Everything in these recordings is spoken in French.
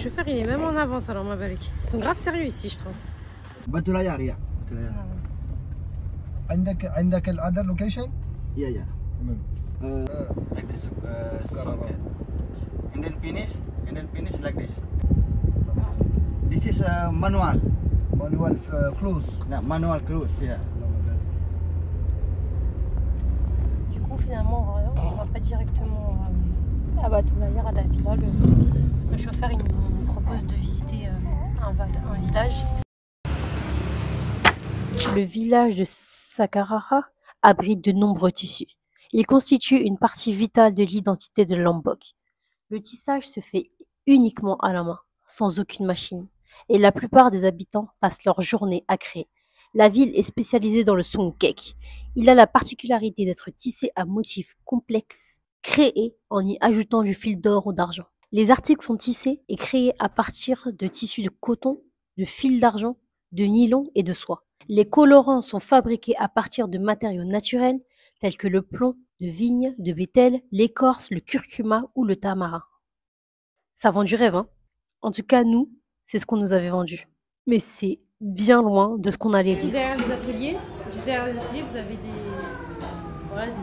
chauffeur il est même en avance alors ma belle. Ils sont grave sérieux ici je trouve. betul ya Ria betul ya. عندك other location? Iya ya. Like this socket. And then finish like this. This is manual. Manual close. Nah, manual close ya. Du coup finalement on va pas directement à Batoulayar à la villa. Le chauffeur il nous propose de visiter un village. Le village de Sakarara abrite de nombreux tissus. Il constitue une partie vitale de l'identité de Lombok. Le tissage se fait uniquement à la main, sans aucune machine, et la plupart des habitants passent leur journée à créer. La ville est spécialisée dans le songkek. Il a la particularité d'être tissé à motifs complexes, créés en y ajoutant du fil d'or ou d'argent. Les articles sont tissés et créés à partir de tissus de coton, de fil d'argent, de nylon et de soie. Les colorants sont fabriqués à partir de matériaux naturels tels que le plomb, de vigne, de bétel, l'écorce, le curcuma ou le tamarin. Ça vend du rêve, hein. En tout cas, nous, c'est ce qu'on nous avait vendu. Mais c'est bien loin de ce qu'on allait vivre. Derrière les ateliers, vous avez des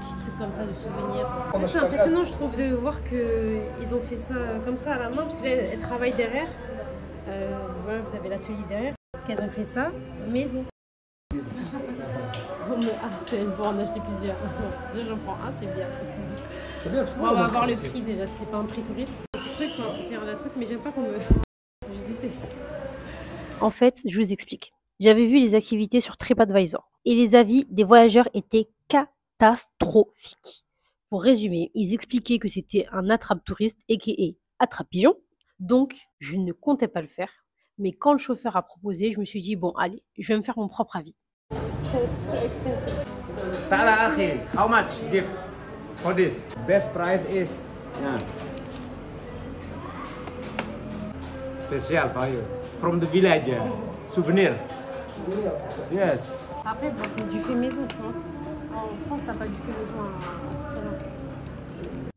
petits trucs comme ça de souvenirs. C'est impressionnant, je trouve, de voir qu'ils ont fait ça comme ça à la main, parce qu'elles travaillent derrière. Voilà, vous avez l'atelier derrière. Qu'elles ont fait ça maison. C'est pour en acheter plusieurs. J'en prends un, c'est bien. C'est bien, on va voir le prix déjà, c'est pas un prix touriste. Un truc, mais j'aime pas qu'on me. Je déteste. En fait, je vous explique. J'avais vu les activités sur TripAdvisor et les avis des voyageurs étaient catastrophiques. Pour résumer, ils expliquaient que c'était un attrape-touriste a.k.a. attrape-pigeon. Donc, je ne comptais pas le faire. Mais quand le chauffeur a proposé, je me suis dit, bon, allez, je vais me faire mon propre avis. C'est trop expensive. Ta'ala akhi, how much give for this? Best price is special for you from the village souvenir. Yes. Après, bon, c'est du fait maison, tu vois. En France, t'as pas du fait maison à ce prix-là.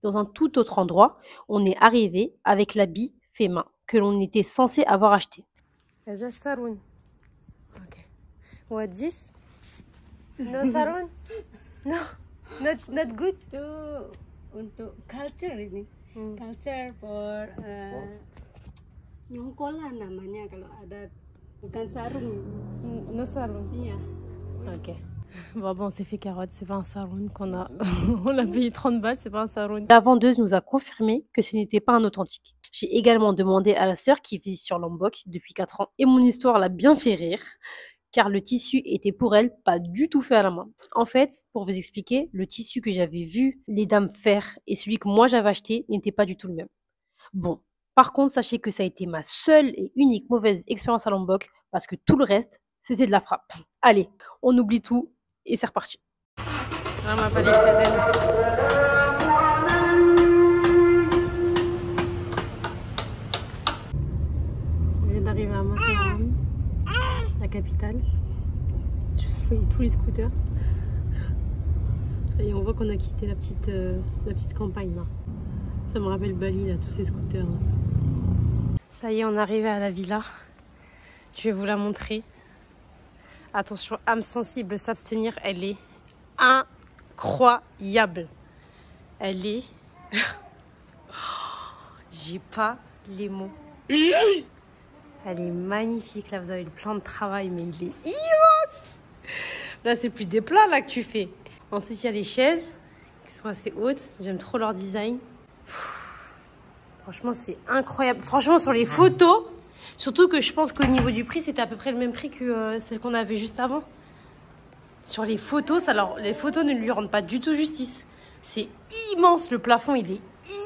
Dans un tout autre endroit, on est arrivé avec l'habit fait main que l'on était censé avoir acheté. Saroun. Ok. What this? No saroun? No. Not good. Itu untuk culture ini. Culture for nyongkolan namanya kalau ada, bukan sarung. No sarung. Iya. Ok. Bon, on s'est fait carotte, c'est pas un saroun qu'on a. On a payé 30 balles, c'est pas un saroun. La vendeuse nous a confirmé que ce n'était pas un authentique. J'ai également demandé à la sœur qui vit sur Lombok depuis 4 ans et mon histoire l'a bien fait rire car le tissu était pour elle pas du tout fait à la main. En fait, pour vous expliquer, le tissu que j'avais vu les dames faire et celui que moi j'avais acheté n'était pas du tout le même. Bon, par contre, sachez que ça a été ma seule et unique mauvaise expérience à Lombok parce que tout le reste, c'était de la frappe. Allez, on oublie tout et c'est reparti. On m'a pas dit que c'était... On vient d'arriver à Massaran, la capitale. Je voyais tous les scooters. Et on voit qu'on a quitté la petite campagne là. Ça me rappelle Bali là, tous ces scooters. Là. Ça y est, on est arrivé à la villa. Je vais vous la montrer. Attention, âme sensible, s'abstenir, elle est incroyable. Elle est... J'ai pas les mots. Elle est magnifique. Là, vous avez le plan de travail, mais il est immense. Là, c'est plus des plats là que tu fais. Ensuite, il y a les chaises qui sont assez hautes. J'aime trop leur design. Franchement, c'est incroyable. Franchement, sur les photos... Surtout que je pense qu'au niveau du prix, c'était à peu près le même prix que celle qu'on avait juste avant. Sur les photos, les photos ne lui rendent pas du tout justice. C'est immense, le plafond, il est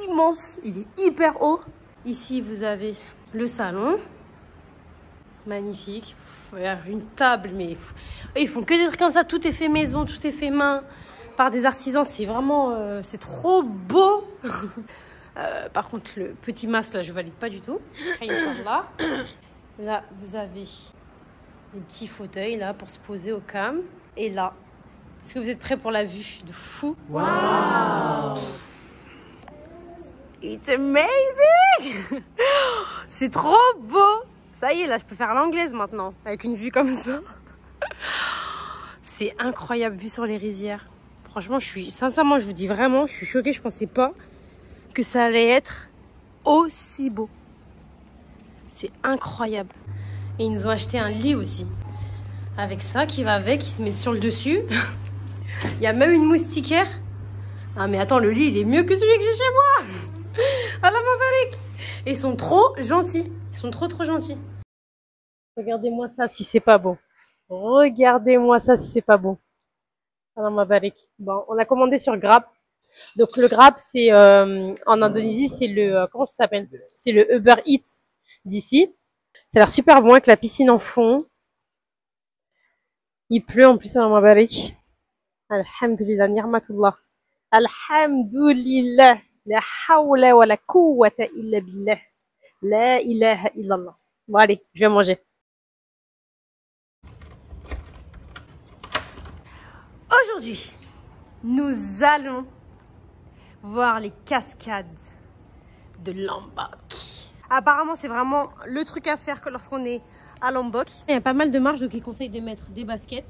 immense, il est hyper haut. Ici, vous avez le salon. Magnifique. Une table, mais ils font que des trucs comme ça. Tout est fait maison, tout est fait main par des artisans. C'est vraiment, c'est trop beau. Par contre, le petit masque, là, je valide pas du tout. Là, vous avez des petits fauteuils, là, pour se poser au calme. Et là, est-ce que vous êtes prêts pour la vue de fou? Wow! It's amazing! C'est trop beau. Ça y est, là, je peux faire l'anglaise maintenant, avec une vue comme ça. C'est incroyable, vue sur les rizières. Franchement, sincèrement, je vous dis vraiment, je suis choquée. Je pensais pas que ça allait être aussi beau. C'est incroyable. Et ils nous ont acheté un lit aussi. Avec ça qui va avec, il se met sur le dessus. Il y a même une moustiquaire. Ah mais attends, le lit, il est mieux que celui que j'ai chez moi. Allah m'abarak. Et ils sont trop gentils. Ils sont trop gentils. Regardez-moi ça si c'est pas beau. Regardez-moi ça si c'est pas beau. Allah m'abarak. Bon, on a commandé sur Grab. Donc le Grab, c'est en Indonésie, c'est le comment ça s'appelle? C'est le Uber Eats d'ici. Ça a l'air super bon avec la piscine en fond. Il pleut en plus, Allah m'abarak. Alhamdulillah, ni'matullah. Alhamdulillah. La hawla wa la quwwata illa billah. La ilaha illallah. Bon allez, je vais manger. Aujourd'hui, nous allons voir les cascades de Lombok. Apparemment, c'est vraiment le truc à faire lorsqu'on est à Lombok. Il y a pas mal de marches, donc ils conseillent de mettre des baskets.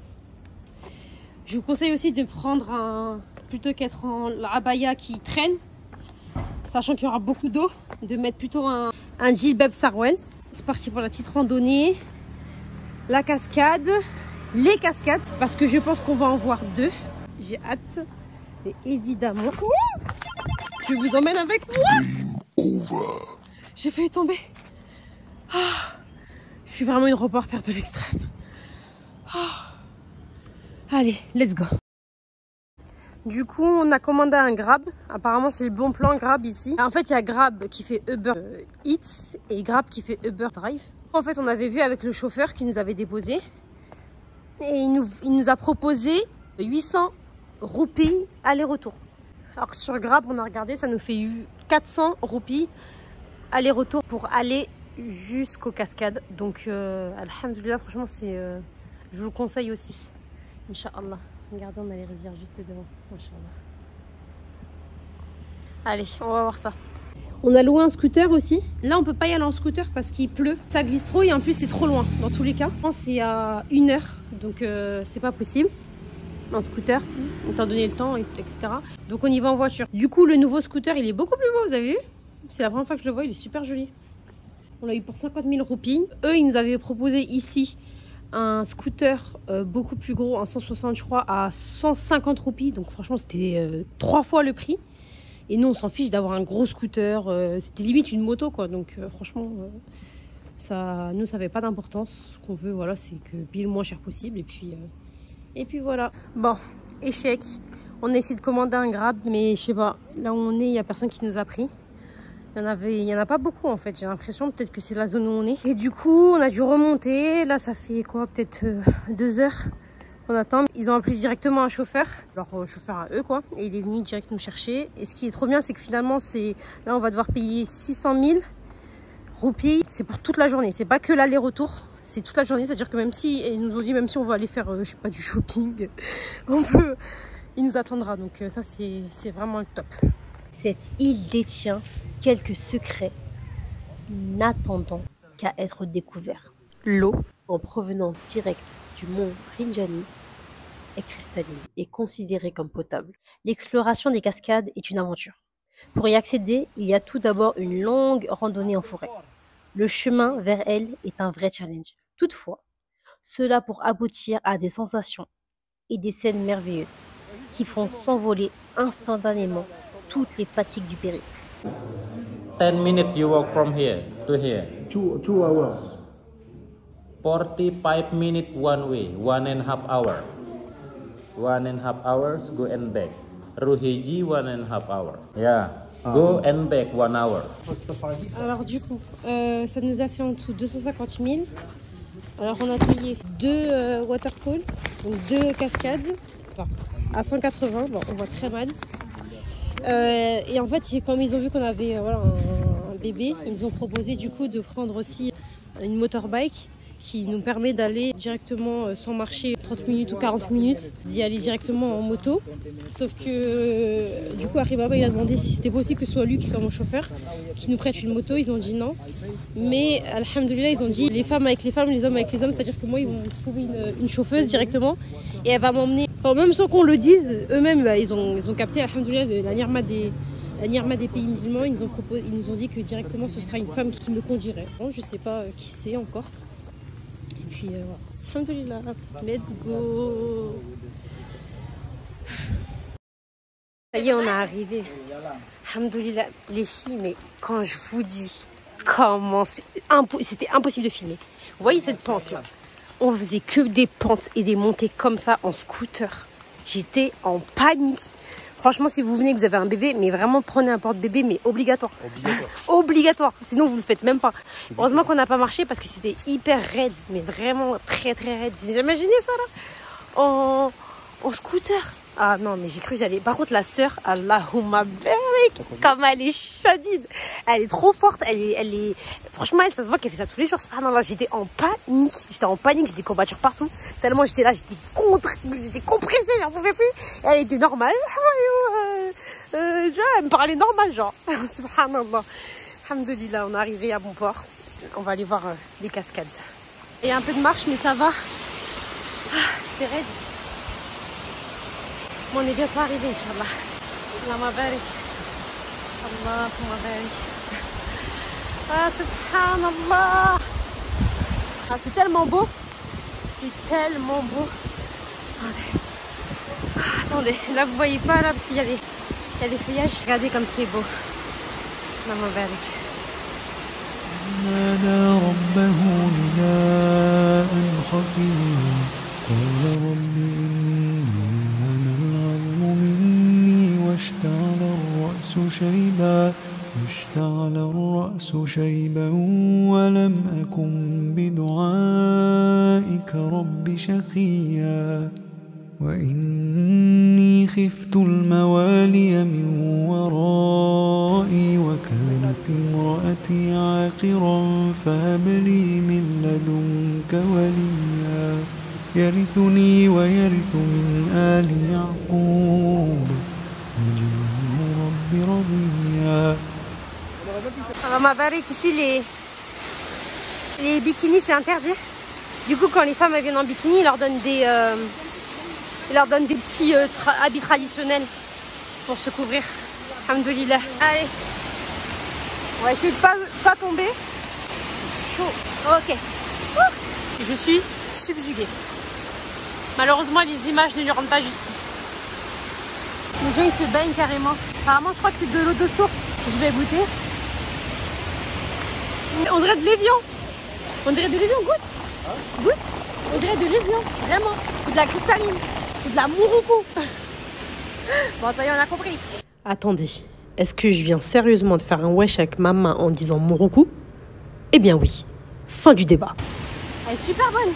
Je vous conseille aussi de prendre plutôt qu'être en abaya qui traîne, sachant qu'il y aura beaucoup d'eau, de mettre plutôt un djilbab sarwen. C'est parti pour la petite randonnée, la cascade, les cascades, parce que je pense qu'on va en voir deux. J'ai hâte, et évidemment, je vous emmène avec moi. J'ai failli tomber. Je suis vraiment une reporter de l'extrême. Allez, let's go. Du coup, on a commandé un Grab. Apparemment, c'est le bon plan Grab ici. En fait, il y a Grab qui fait Uber Eats et Grab qui fait Uber Drive. En fait, on avait vu avec le chauffeur qui nous avait déposé. Et il nous a proposé 800 roupies aller-retour. Alors que sur Grab, on a regardé, ça nous fait 400 roupies aller-retour pour aller jusqu'aux cascades. Donc, alhamdoulilah, franchement, je vous le conseille aussi. Inch'Allah. Regardez, on a les rizières juste devant. Inch'Allah. Allez, on va voir ça. On a loué un scooter aussi. Là, on peut pas y aller en scooter parce qu'il pleut. Ça glisse trop et en plus, c'est trop loin. Dans tous les cas, c'est à 1 heure. Donc, c'est pas possible. En scooter, étant donné le temps, etc. Donc, on y va en voiture. Du coup, le nouveau scooter, il est beaucoup plus beau, vous avez vu? C'est la première fois que je le vois, il est super joli. On l'a eu pour 50 000 roupies. Eux, ils nous avaient proposé ici un scooter beaucoup plus gros, un 160 je crois, à 150 roupies. Donc franchement, c'était 3 fois le prix. Et nous, on s'en fiche d'avoir un gros scooter. C'était limite une moto, quoi. Donc franchement, ça n'avait pas d'importance. Ce qu'on veut, voilà, c'est que payer le moins cher possible. Et puis voilà. Bon, échec. On a essayé de commander un Grab, mais je sais pas. Là où on est, il n'y a personne qui nous a pris. Il y en a pas beaucoup en fait, j'ai l'impression, peut-être que c'est la zone où on est. Et du coup, on a dû remonter. Là, ça fait quoi, peut-être 2 heures qu'on attend. Ils ont appelé directement un chauffeur, leur chauffeur à eux quoi. Et il est venu direct nous chercher. Et ce qui est trop bien, c'est que finalement, là, on va devoir payer 600 000 roupies. C'est pour toute la journée, c'est pas que l'aller-retour. C'est toute la journée, c'est-à-dire que même si, ils nous ont dit, même si on va aller faire, je sais pas, du shopping, il nous attendra. Donc ça, c'est vraiment le top. Cette île détient quelques secrets n'attendant qu'à être découverts. L'eau, en provenance directe du mont Rinjani, est cristalline et considérée comme potable. L'exploration des cascades est une aventure. Pour y accéder, il y a tout d'abord une longue randonnée en forêt. Le chemin vers elle est un vrai challenge. Toutefois, cela pour aboutir à des sensations et des scènes merveilleuses qui font s'envoler instantanément toutes les fatigues du périple. 10 minutes you walk from here to here. 2 hours. 45 minutes one way, 1.5 hour. 1.5 hours go and back. Ruhiji 1.5 hour. Yeah, go and back 1 hour. Alors du coup, ça nous a fait en tout 250 000. Alors on a payé 2 waterfalls, donc 2 cascades, enfin, à 180. Bon, on voit très mal. Et en fait, comme ils ont vu qu'on avait voilà, un bébé, ils nous ont proposé du coup de prendre aussi une motorbike qui nous permet d'aller directement sans marcher 30 minutes ou 40 minutes, d'y aller directement en moto. Sauf que du coup Aribaba il a demandé si c'était possible que ce soit lui qui soit mon chauffeur, qui nous prête une moto. Ils ont dit non. Mais alhamdoulilah ils ont dit les femmes avec les femmes, les hommes avec les hommes, c'est à dire que moi ils vont trouver une chauffeuse directement et elle va m'emmener. Enfin, même sans qu'on le dise, eux-mêmes bah, ils ont capté alhamdoulilah la nirma des pays musulmans. Ils nous ont dit que directement ce sera une femme qui me conduirait. Bon, je sais pas qui c'est encore. Et puis voilà. Alhamdoulilah, let's go. Ça y est, on est arrivé. Alhamdoulilah, les filles, mais quand je vous dis comment c'était impossible de filmer. Vous voyez cette pente là? On faisait que des pentes et des montées comme ça en scooter. J'étais en panique. Franchement, si vous venez que vous avez un bébé, mais vraiment prenez un porte-bébé, mais obligatoire. Obligatoire. Sinon, vous ne le faites même pas. Heureusement qu'on n'a pas marché parce que c'était hyper raide, mais vraiment très très raide. Vous imaginez ça là en scooter? Ah non, mais j'ai cru que j'allais. Par contre, la sœur, Allahumma barik, comme elle est chadide. Elle est trop forte. Elle est... Franchement, ça se voit qu'elle fait ça tous les jours. Ah non, là, j'étais en panique. J'étais des courbatures partout. Tellement j'étais là, j'étais compressée, j'en pouvais plus. Et elle était normale. Elle me parlait normal, genre. Subhanallah. Alhamdoulilah, on est arrivé à bon port. On va aller voir les cascades. Il y a un peu de marche, mais ça va. C'est raide. On est bientôt arrivé, Inch'Allah. Allahumma barik. Allahumma barik. Ah, subhanallah. Ah, c'est tellement beau. C'est tellement beau. Attendez, là vous voyez pas là parce qu'il y a des feuillages. Regardez comme c'est beau. Allahumma barik. نادى ربه نداء خفيا قال رب إنما العظم مني واشتعل الرأس شيبا ولم أكن بدعائك رب شقيا وإني خفت الموالي من ورائي وكانت امرأتي عاقرا فهب لي من لدنك وليا يرثني ويرث من آل يعقوب واجعله رب رضيا. Allahumma barik, ici les bikinis c'est interdit. Du coup quand les femmes elles viennent en bikini, ils leur donnent des petits habits traditionnels pour se couvrir. Alhamdoulilah. Allez, on va essayer de pas tomber. C'est chaud. Ok. Je suis subjuguée. Malheureusement les images ne lui rendent pas justice. Les gens ils se baignent carrément. Apparemment je crois que c'est de l'eau de source. Je vais goûter. On dirait de l'évian. On dirait de l'évian, goûte. Goûte. On dirait de l'évian, vraiment. Ou de la cristalline. Ou de la mouroukou. Bon, ça y est, on a compris. Attendez, est-ce que je viens sérieusement de faire un wesh avec ma main en disant mouroukou? Eh bien oui. Fin du débat. Elle est super bonne.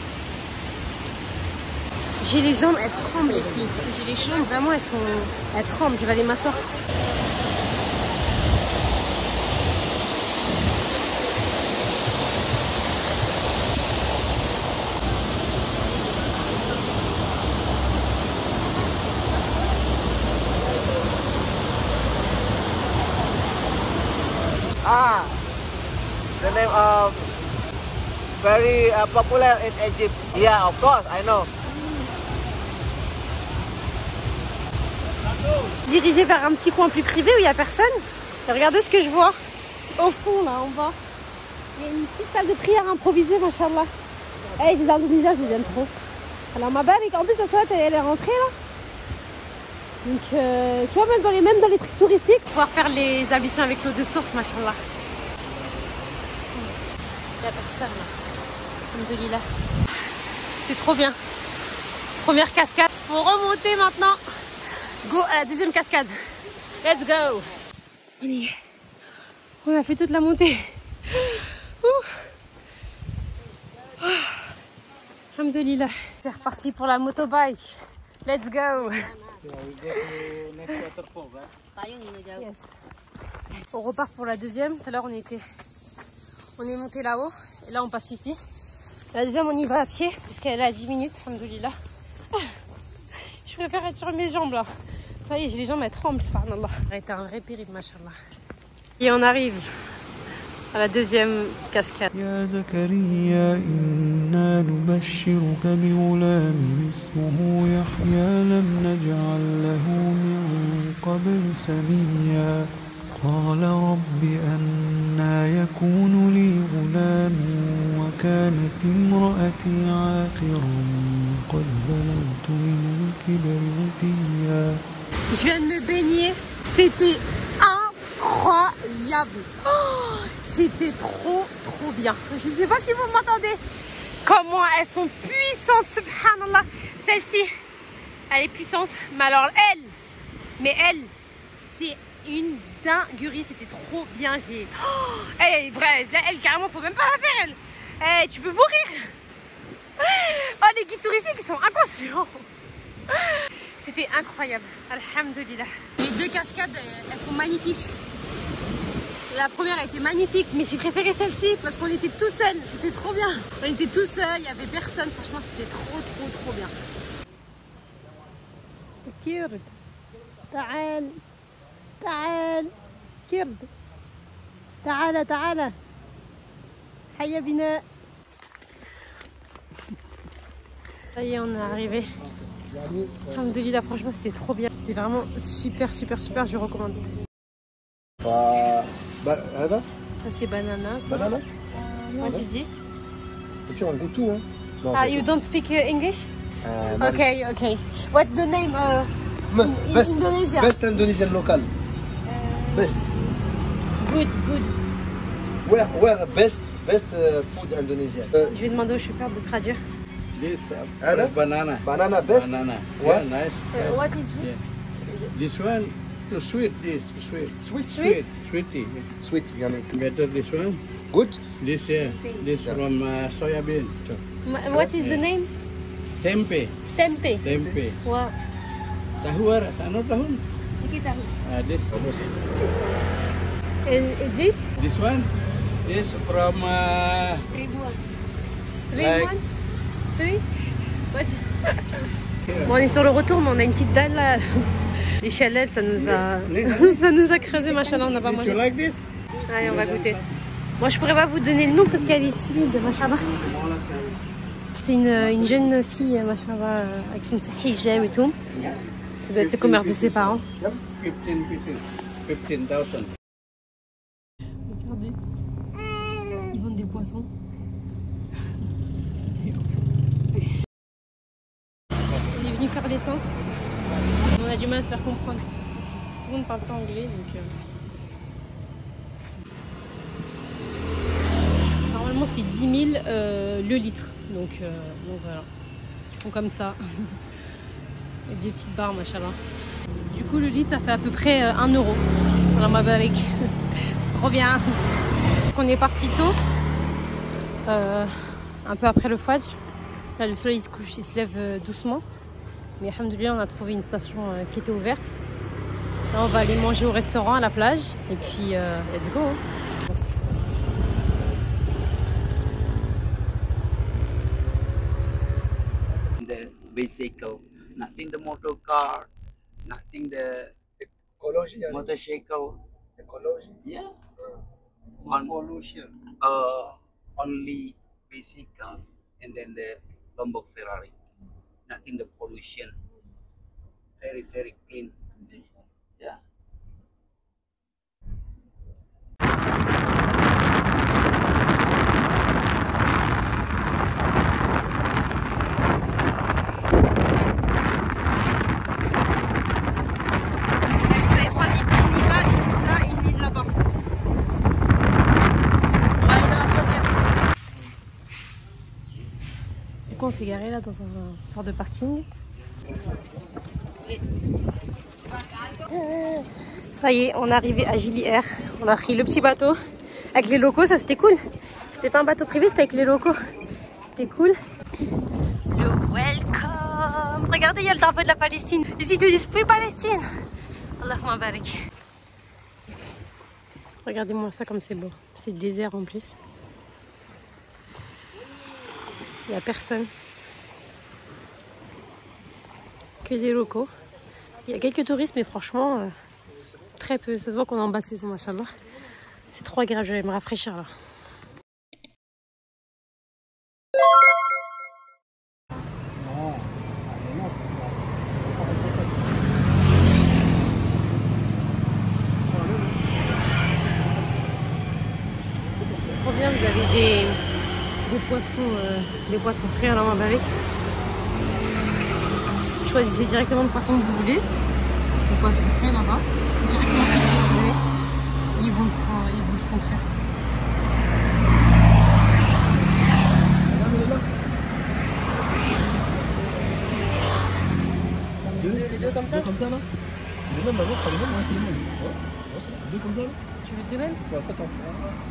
J'ai les jambes, elles tremblent les filles. J'ai les jambes, vraiment, elles tremblent. Je vais aller m'asseoir. Ah, the name of very popular in Egypt. Yeah, of course, I know. Dirigé vers un petit coin plus privé où il n'y a personne. Et regardez ce que je vois. Au fond, là, en bas. Il y a une petite salle de prière improvisée, machallah. Hey, les Indonésiens, je les aime trop. Alors, ma belle, en plus, la salle, elle est rentrée, là. Donc, tu vois, même dans les trucs touristiques, pouvoir faire les ablutions avec l'eau de source, machallah. Il n'y a personne, là. Alhamdoulilah. C'était trop bien. Première cascade. Faut remonter maintenant. Go à la deuxième cascade. Let's go. On a fait toute la montée. Alhamdoulilah. C'est reparti pour la motobike. Let's go. Yes. On repart pour la deuxième. Tout à l'heure on est monté là-haut. Et là on passe ici. La deuxième, on y va à pied, puisqu'elle est à 10 minutes, alhamdoulilah. Je préfère être sur mes jambes là. Ça y est, j'ai les jambes, elles tremblent, subhanallah. Ça a été un vrai périple, machallah. Et on arrive à la deuxième cascade. يا زكريا إنا نبشرك بغلام اسمه يحيى لم نجعل له من قبل سميا قال رب أنى يكون لي غلام وكانت امرأتي عاقرا قد بلغت من الكبر عتيا. Je viens de me baigner, c'était incroyable. Oh, c'était trop bien. Je sais pas si vous m'entendez. Comment elles sont puissantes, subhanallah. Celle-ci, elle est puissante, mais alors elle, c'est une dinguerie, c'était trop bien. Elle est vraie, elle carrément, faut même pas la faire elle. Hey, tu peux mourir. Oh, les guides touristiques ils sont inconscients. C'était incroyable, alhamdoulilah. Les deux cascades, elles sont magnifiques. La première a été magnifique, mais j'ai préféré celle-ci parce qu'on était tout seuls. C'était trop bien. On était tout seuls, il n'y avait personne. Franchement, c'était trop bien. Kird, تعال كرد تعال حيا بنا. Ça y est, on est arrivé. Alhamdoulilah, franchement c'était trop bien. C'était vraiment super, je recommande. هذا Ça c'est banana. banana. What is this? Et puis on goûte tout, hein. Non, Ah, c'est you tout. don't speak English? Non. Okay. What's the name in Indonesia? Best Indonesian local. Best. Good. Where best food Indonesia. Je vais demander au chauffeur de traduire. This banana. banana. Banana best. Banana. What? Yeah, nice. What is this? This one too sweet. This sweet. Sweet? Sweetie. Sweet, yummy. Better this one. Good. This here. This from soya bean. What is the name? Tempe. Tempe. Tempe. Wow. Tahu ara? Ano tahun? This. And this? This one is from Spring one? Spring? What is... Bon, on est sur le retour, mais on a une petite dalle là. Les chalelles, ça nous a creusé, machallah, on n'a pas This mangé. you like this? Allez, on va goûter. Moi, je pourrais pas vous donner le nom parce qu'elle est timide, machallah. C'est une jeune fille, machallah, avec son petit hijab et tout. Ça doit être le commerce de ses parents. 15 pieces. 15,000. Regardez, ils vendent des poissons. On est venu faire l'essence. On a du mal à se faire comprendre. Tout le monde parle pas anglais, donc... Normalement, c'est 10 000 le litre. Donc voilà. Ils font comme ça. Avec des petites barres, machallah. Du coup, le litre, ça fait à peu près 1 €. Voilà, ma barik. Trop bien. On est parti tôt. Un peu après le Fajr. Là, le soleil il se couche, il se lève doucement. Mais alhamdoulilah, on a trouvé une station qui était ouverte. Là, on va aller manger au restaurant à la plage. Et puis, let's go. The bicycle, nothing the motor car, nothing the Ecology. motorcycle. Ecology. Yeah. Pollution. Only bicycle and then the Lombok Ferrari. Nothing the pollution. Very clean. Yeah. Vous avez 3 îles, une île là, une île là-bas. On va aller dans la 3e. Du coup, on s'est garé là dans une sorte de parking. Ça y est, on est arrivé à Gili Air. On a pris le petit bateau avec les locaux, ça c'était cool. C'était pas un bateau privé, c'était avec les locaux. C'était cool. Le welcome. Regardez, il y a le drapeau de la Palestine. Ici, ils te disent Free Palestine. Allahumma barik. Regardez-moi ça comme c'est beau. C'est désert en plus. Il n'y a personne. Que des locaux. Il y a quelques touristes, mais franchement, très peu. Ça se voit qu'on est en basse saison, machallah. C'est trop agréable, je vais me rafraîchir là. Trop bien, vous avez des poissons frais à la main avec. Choisissez directement le poisson que vous voulez. Le poisson frais là-bas. Directement celui que vous voulez. Ils vous le font cuire. Les deux comme ça? Deux comme ça là? C'est les mêmes, maintenant c'est pas les mêmes, hein, c'est les mêmes. Ouais, deux comme ça là? Tu veux deux mêmes? Ouais, quand on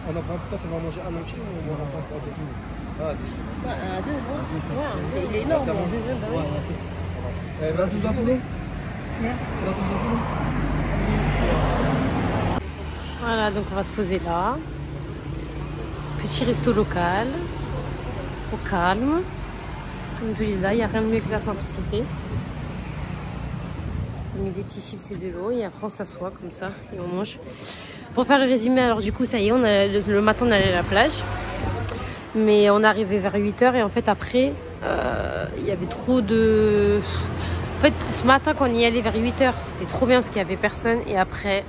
va manger un entier, on va en prendre deux. Ah, deux, c'est bon. Un deux, non? Ouais, un deux, il est énorme. Ça mange. Ouais, c'est là tout d'un poulet? C'est là tout d'un poulet? Voilà, donc on va se poser là. Petit resto local. Au calme. Alhamdoulilah, il n'y a rien de mieux que la simplicité. On met des petits chips et de l'eau et après on s'assoit comme ça et on mange. Pour faire le résumé, alors du coup ça y est, le matin on allait à la plage. Mais on est arrivé vers 8h et en fait après il y avait trop de... En fait ce matin quand on y allait vers 8h c'était trop bien parce qu'il n'y avait personne. Et après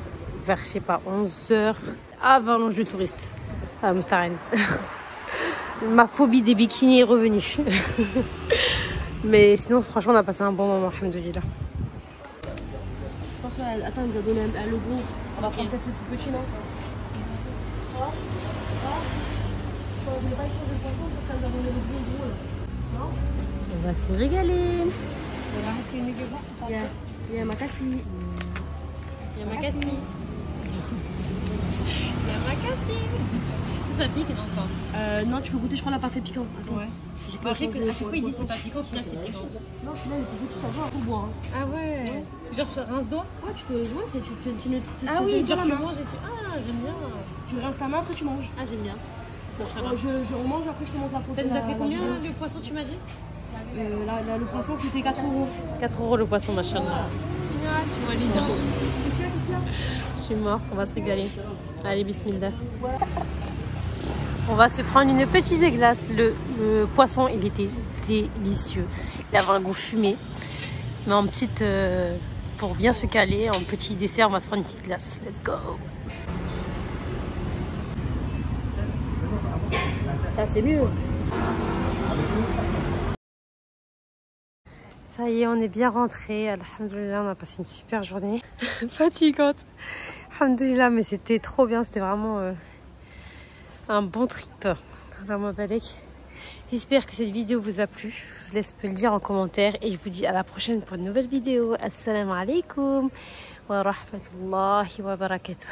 vers je sais pas 11h, avalanche de touristes à Mustaren. Ma phobie des bikinis est revenue. Mais sinon franchement on a passé un bon moment, alhamdoulilah. Attends, il nous a donné un logo. On va prendre peut-être le plus petit, non? On va se régaler. Il y a Makassi. Il y a Makassi. Il y a Makassi. Ça pique dans ça? Non, tu peux goûter, je crois qu'on n'a pas fait piquant. Attends. Ouais. À chaque fois il dit c'est pas piquant, puis là c'est piquant. Non, celui-là il est petit, ça va, tout boire. Hein. Ah ouais. Genre sur rince-doigt? Ouais, tu peux. Ouais, ah oui, genre tu manges et tu. Ah, j'aime bien. Tu rinces ta main, après tu manges. Ah, j'aime bien. On mange, après je te montre la photo. Ça nous a fait combien le poisson, tu m'as dit? Le poisson c'était 4 €. 4 € le poisson, machallah. Ah, tu vois les dents. Qu'est-ce qu'il y a? Je suis morte, on va se régaler. Allez, bismillah. Ouais. On va se prendre une petite glace. Le poisson, il était délicieux. Il avait un goût fumé. Mais en petite, pour bien se caler, en petit dessert, on va se prendre une petite glace. Let's go. Ça, c'est mieux. Ça y est, on est bien rentré. Alhamdoulilah, on a passé une super journée. Fatigante. Alhamdoulilah, mais c'était trop bien. C'était vraiment... un bon trip. Vraiment balèque. J'espère que cette vidéo vous a plu. Je vous laisse me le dire en commentaire et je vous dis à la prochaine pour une nouvelle vidéo. Assalamu alaikum wa rahmatullahi wa barakatuh.